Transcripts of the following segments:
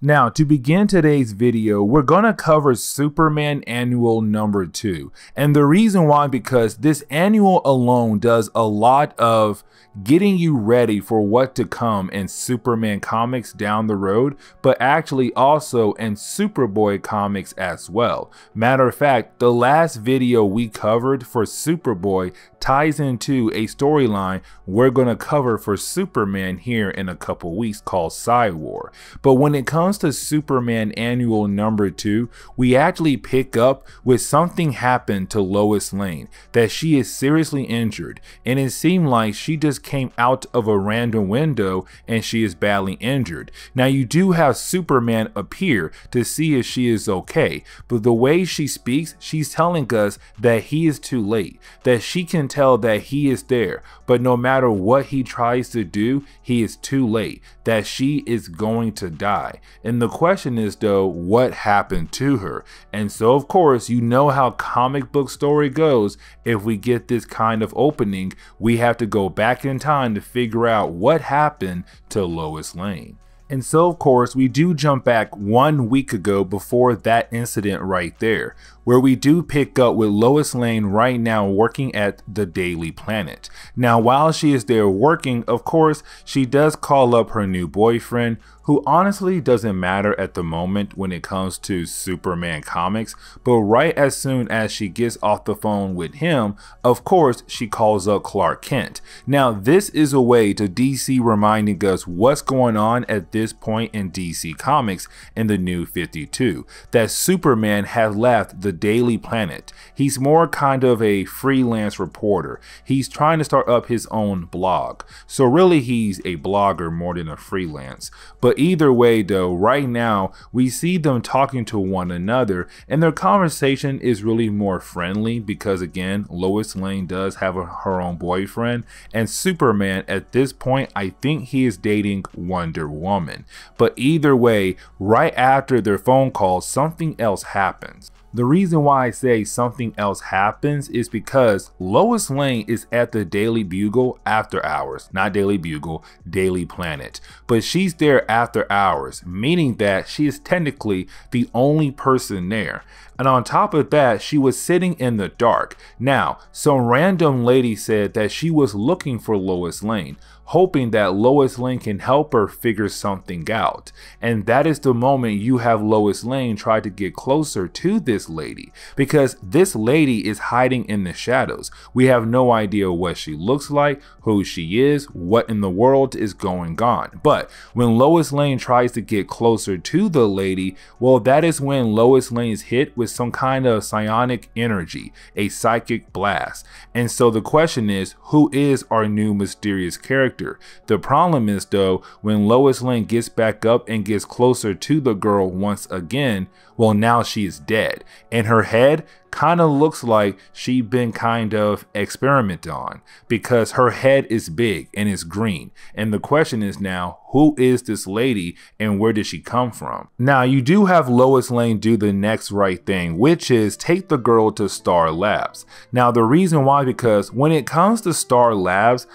Now, to begin today's video, we're going to cover Superman Annual number 2. And the reason why, because this annual alone does a lot of getting you ready for what to come in Superman comics down the road, but actually also in Superboy comics as well. Matter of fact, the last video we covered for Superboy ties into a storyline we're going to cover for Superman here in a couple weeks called Psi War. But when it comes to Superman Annual number 2, we actually pick up with something happened to Lois Lane, that she is seriously injured, and it seemed like she just came out of a random window and she is badly injured. Now you do have Superman appear to see if she is okay, but the way she speaks, she's telling us that he is too late, that she can tell that he is there, but no matter what he tries to do, he is too late, that she is going to die. And the question is though, what happened to her? And so of course, you know how comic book story goes. If we get this kind of opening, we have to go back in time to figure out what happened to Lois Lane. And so of course, we do jump back 1 week ago before that incident right there, where we do pick up with Lois Lane right now working at the Daily Planet. Now, while she is there working, of course, she does call up her new boyfriend, who honestly doesn't matter at the moment when it comes to Superman comics, but right as soon as she gets off the phone with him, of course, she calls up Clark Kent. Now, this is a way to DC reminding us what's going on at this point in DC Comics in the New 52, that Superman has left the Daily Planet. He's more kind of a freelance reporter. He's trying to start up his own blog. So really he's a blogger more than a freelance. But either way though, right now we see them talking to one another, and their conversation is really more friendly because again, Lois Lane does have her own boyfriend, and Superman at this point, I think he is dating Wonder Woman. But either way, right after their phone call, something else happens. The reason why I say something else happens is because Lois Lane is at the Daily Bugle after hours, not Daily Bugle, Daily Planet. But she's there after hours, meaning that she is technically the only person there. And on top of that, she was sitting in the dark. Now, some random lady said that she was looking for Lois Lane, hoping that Lois Lane can help her figure something out. And that is the moment you have Lois Lane try to get closer to this lady, because this lady is hiding in the shadows. We have no idea what she looks like, who she is, what in the world is going on. But when Lois Lane tries to get closer to the lady, well, that is when Lois Lane is hit with some kind of psionic energy, a psychic blast. And so the question is, who is our new mysterious character? The problem is though, when Lois Lane gets back up and gets closer to the girl once again, well, now she is dead, and her head kind of looks like she'd been kind of experimented on, because her head is big and it's green. And the question is now, who is this lady and where did she come from? Now, you do have Lois Lane do the next right thing, which is take the girl to Star Labs. Now, the reason why, because when it comes to Star Labs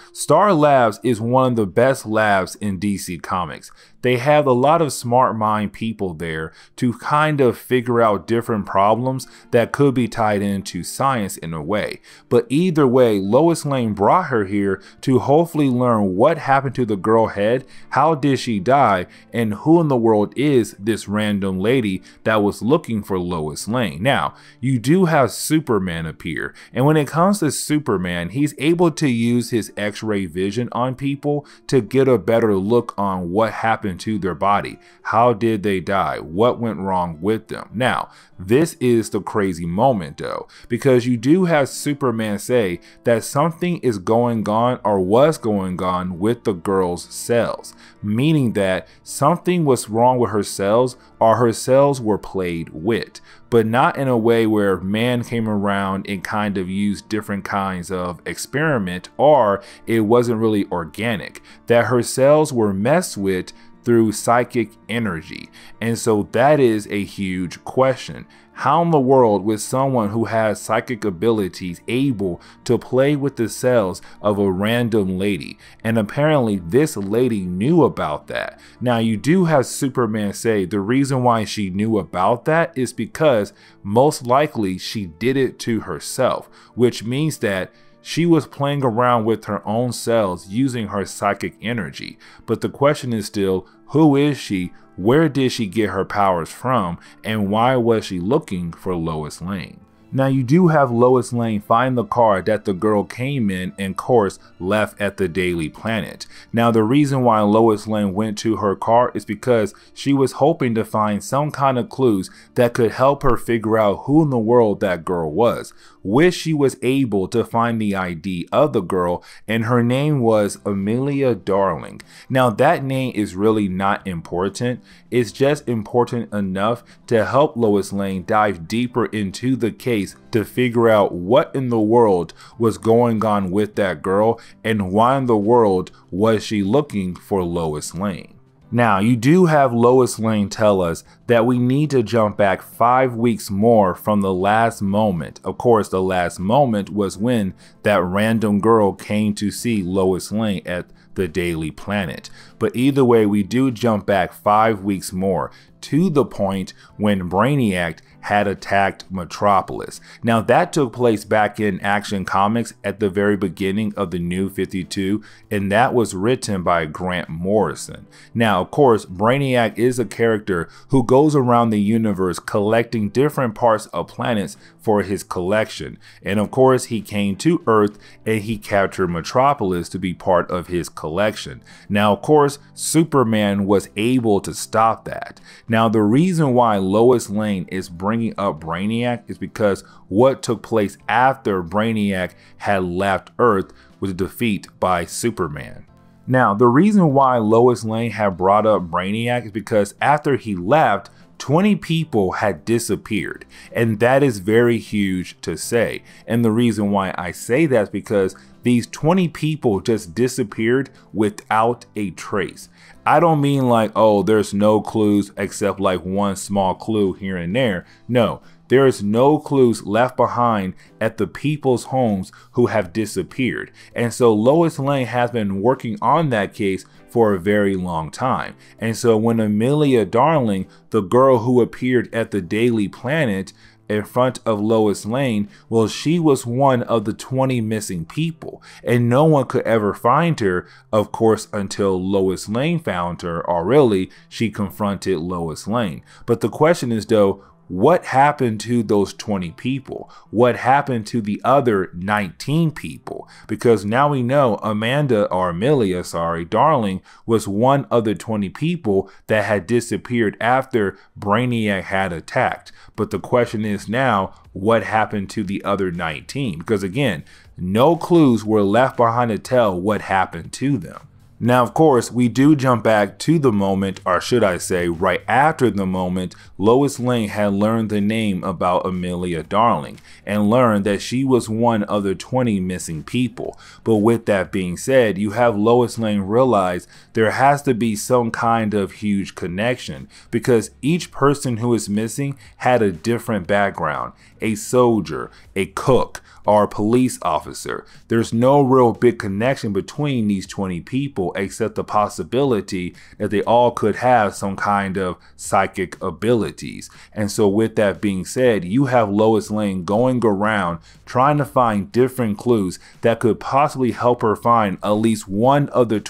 is one of the best labs in DC Comics. They have a lot of smart mind people there to kind of figure out different problems that could be tied into science in a way. But either way, Lois Lane brought her here to hopefully learn what happened to the girl head, how did she die, and who in the world is this random lady that was looking for Lois Lane. Now, you do have Superman appear, and when it comes to Superman, he's able to use his X-ray vision on people to get a better look on what happened to their body. How did they die? What went wrong with them? Now, this is the crazy moment though, because you do have Superman say that something is going on or was going on with the girl's cells, meaning that something was wrong with her cells, or her cells were played with, but not in a way where man came around and kind of used different kinds of experiment, or it wasn't really organic, that her cells were messed with through psychic energy. And so that is a huge question. How in the world was someone who has psychic abilities able to play with the cells of a random lady? And apparently this lady knew about that. Now you do have Superman say the reason why she knew about that is because most likely she did it to herself, which means that she was playing around with her own cells using her psychic energy. But the question is still, who is she? Where did she get her powers from? And why was she looking for Lois Lane? Now you do have Lois Lane find the car that the girl came in and of course left at the Daily Planet. Now the reason why Lois Lane went to her car is because she was hoping to find some kind of clues that could help her figure out who in the world that girl was. Which she was able to find the ID of the girl, and her name was Amelia Darling. Now that name is really not important. It's just important enough to help Lois Lane dive deeper into the case to figure out what in the world was going on with that girl and why in the world was she looking for Lois Lane. Now, you do have Lois Lane tell us that we need to jump back 5 weeks more from the last moment. Of course, the last moment was when that random girl came to see Lois Lane at the Daily Planet. But either way, we do jump back 5 weeks more to the point when Brainiac had attacked Metropolis. Now that took place back in Action Comics at the very beginning of the New 52, and that was written by Grant Morrison. Now of course, Brainiac is a character who goes around the universe collecting different parts of planets for his collection, and of course he came to Earth and he captured Metropolis to be part of his collection. Now of course, Superman was able to stop that. Now the reason why Lois Lane is bringing up Brainiac is because what took place after Brainiac had left Earth was a defeat by Superman. Now the reason why Lois Lane had brought up Brainiac is because after he left, 20 people had disappeared, and that is very huge to say. And the reason why I say that is because these 20 people just disappeared without a trace. I don't mean like, oh, there's no clues except like one small clue here and there. No, there is no clues left behind at the people's homes who have disappeared. And so Lois Lane has been working on that case for a very long time. And so when Amelia Darling, the girl who appeared at the Daily Planet in front of Lois Lane, well, she was one of the 20 missing people, and no one could ever find her, of course, until Lois Lane found her, or really, she confronted Lois Lane. But the question is though, what happened to those 20 people? What happened to the other 19 people? Because now we know Amelia Darling was one of the 20 people that had disappeared after Brainiac had attacked. But the question is now, what happened to the other 19? Because again, no clues were left behind to tell what happened to them. Now, of course, we do jump back to the moment, or should I say right after the moment, Lois Lane had learned the name about Amelia Darling and learned that she was one of the 20 missing people. But with that being said, you have Lois Lane realize there has to be some kind of huge connection because each person who is missing had a different background, a soldier, a cook, or a police officer. There's no real big connection between these 20 people except the possibility that they all could have some kind of psychic abilities. And so with that being said, you have Lois Lane going around trying to find different clues that could possibly help her find at least one of the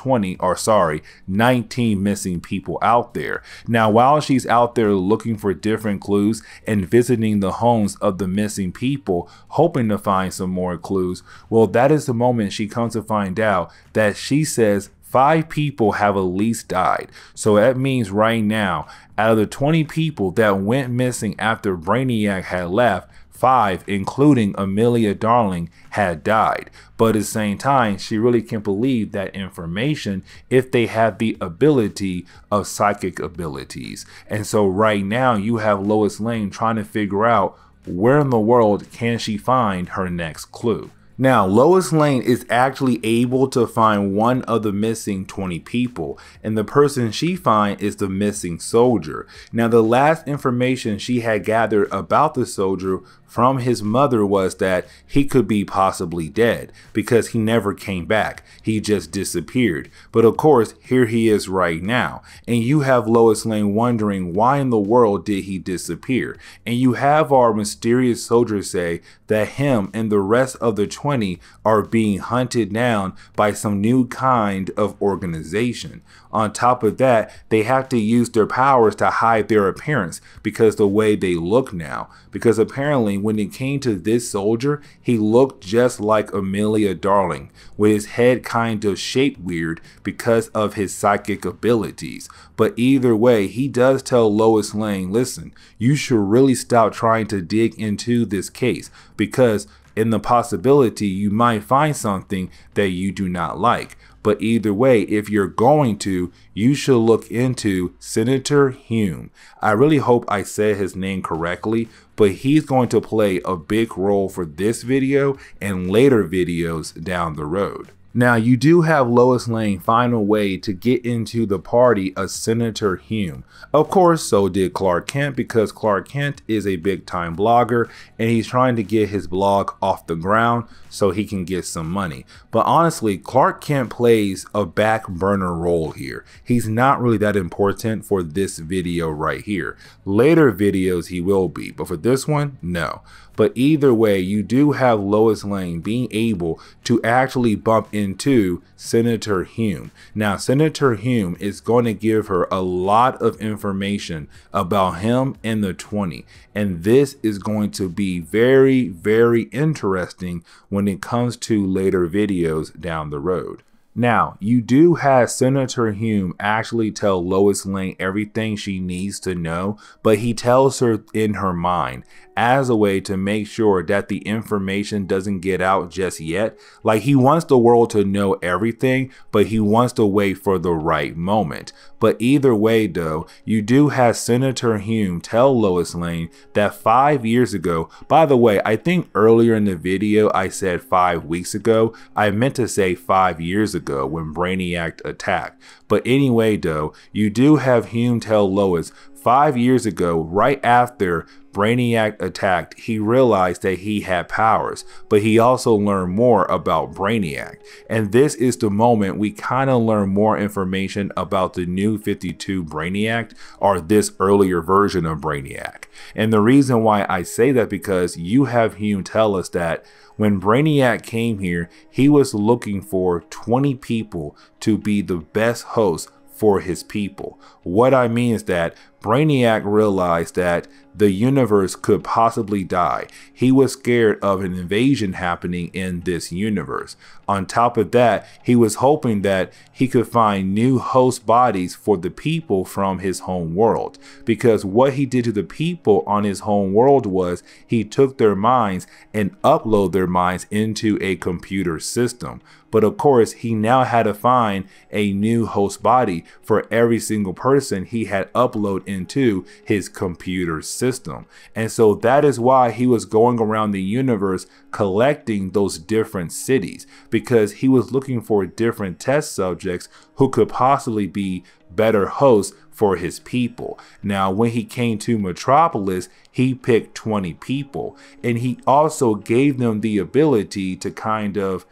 19 missing people out there. Now, while she's out there looking for different clues and visiting the homes of the missing people, hoping to find some more clues, well, that is the moment she comes to find out that she says 5 people have at least died. So that means right now, out of the 20 people that went missing after Brainiac had left, 5, including Amelia Darling, had died. But at the same time, she really can't believe that information if they have the ability of psychic abilities. And so right now you have Lois Lane trying to figure out where in the world can she find her next clue. Now, Lois Lane is actually able to find one of the missing 20 people, and the person she finds is the missing soldier. Now, the last information she had gathered about the soldier from his mother was that he could be possibly dead because he never came back. He just disappeared. But of course, here he is right now. And you have Lois Lane wondering why in the world did he disappear? And you have our mysterious soldier say that him and the rest of the 20 are being hunted down by some new kind of organization. On top of that, they have to use their powers to hide their appearance because the way they look now. Because apparently when it came to this soldier, he looked just like Amelia Darling, with his head kind of shaped weird because of his psychic abilities. But either way, he does tell Lois Lane, listen, you should really stop trying to dig into this case because in the possibility you might find something that you do not like. But either way, if you're going to, you should look into Senator Hume. I really hope I said his name correctly, but he's going to play a big role for this video and later videos down the road. Now, you do have Lois Lane find a way to get into the party of Senator Hume. Of course, so did Clark Kent, because Clark Kent is a big time blogger and he's trying to get his blog off the ground so he can get some money. But honestly, Clark Kent plays a back burner role here. He's not really that important for this video right here. Later videos he will be, but for this one, no. But either way, you do have Lois Lane being able to actually bump into Senator Hume. Now, Senator Hume is going to give her a lot of information about him and the 20. And this is going to be very, very interesting when it comes to later videos down the road. Now, you do have Senator Hume actually tell Lois Lane everything she needs to know, but he tells her in her mind as a way to make sure that the information doesn't get out just yet. Like, he wants the world to know everything, but he wants to wait for the right moment. But either way though, you do have Senator Hume tell Lois Lane that 5 years ago, by the way, I think earlier in the video I said 5 weeks ago, I meant to say 5 years ago when Brainiac attacked. But anyway though, you do have Hume tell Lois 5 years ago, right after Brainiac attacked, he realized that he had powers, but he also learned more about Brainiac. And this is the moment we kind of learn more information about the new 52 Brainiac, or this earlier version of Brainiac. And the reason why I say that, because you have Hume tell us that when Brainiac came here, he was looking for 20 people to be the best host for his people. What I mean is that Brainiac realized that the universe could possibly die. He was scared of an invasion happening in this universe. On top of that, he was hoping that he could find new host bodies for the people from his home world. Because what he did to the people on his home world was he took their minds and uploaded their minds into a computer system. But of course, he now had to find a new host body for every single person he had uploaded into his computer system. And so that is why he was going around the universe collecting those different cities, because he was looking for different test subjects who could possibly be better hosts for his people. Now, when he came to Metropolis, he picked 20 people, and he also gave them the ability to kind of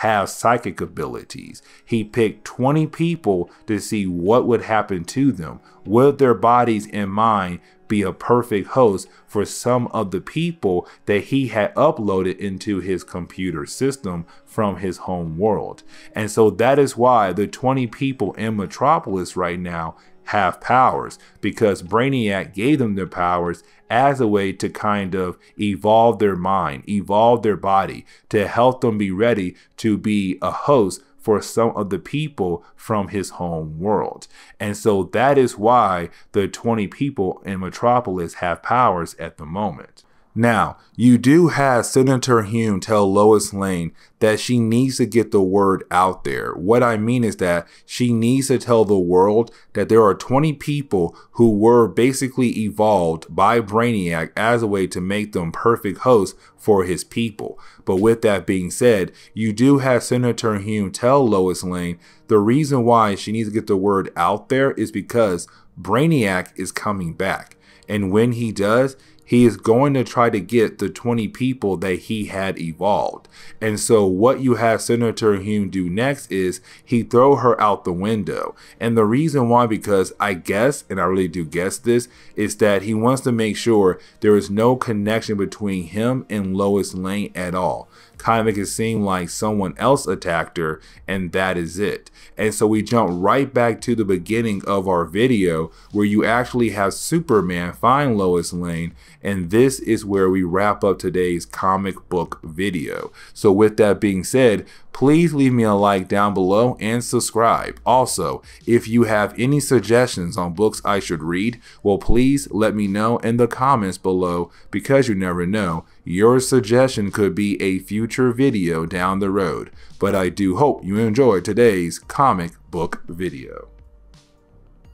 have psychic abilities. He picked 20 people to see what would happen to them. Would their bodies and mind be a perfect host for some of the people that he had uploaded into his computer system from his home world? And so that is why the 20 people in Metropolis right now have powers, because Brainiac gave them their powers as a way to kind of evolve their mind, evolve their body, to help them be ready to be a host for some of the people from his home world. And so that is why the 20 people in Metropolis have powers at the moment. Now, you do have Senator Hume tell Lois Lane that she needs to get the word out there. What I mean is that she needs to tell the world that there are 20 people who were basically evolved by Brainiac as a way to make them perfect hosts for his people. But with that being said, you do have Senator Hume tell Lois Lane the reason why she needs to get the word out there is because Brainiac is coming back. And when he does, he is going to try to get the 20 people that he had evolved. And so what you have Senator Hume do next is he throw her out the window. And the reason why, because I guess, and I really do guess this, is that he wants to make sure there is no connection between him and Lois Lane at all. Kind of make it seem like someone else attacked her, and that is it. And so we jump right back to the beginning of our video where you actually have Superman find Lois Lane, and this is where we wrap up today's comic book video. So with that being said, please leave me a like down below and subscribe. Also, if you have any suggestions on books I should read, well, please let me know in the comments below, because you never know, your suggestion could be a future video down the road. But I do hope you enjoyed today's comic book video.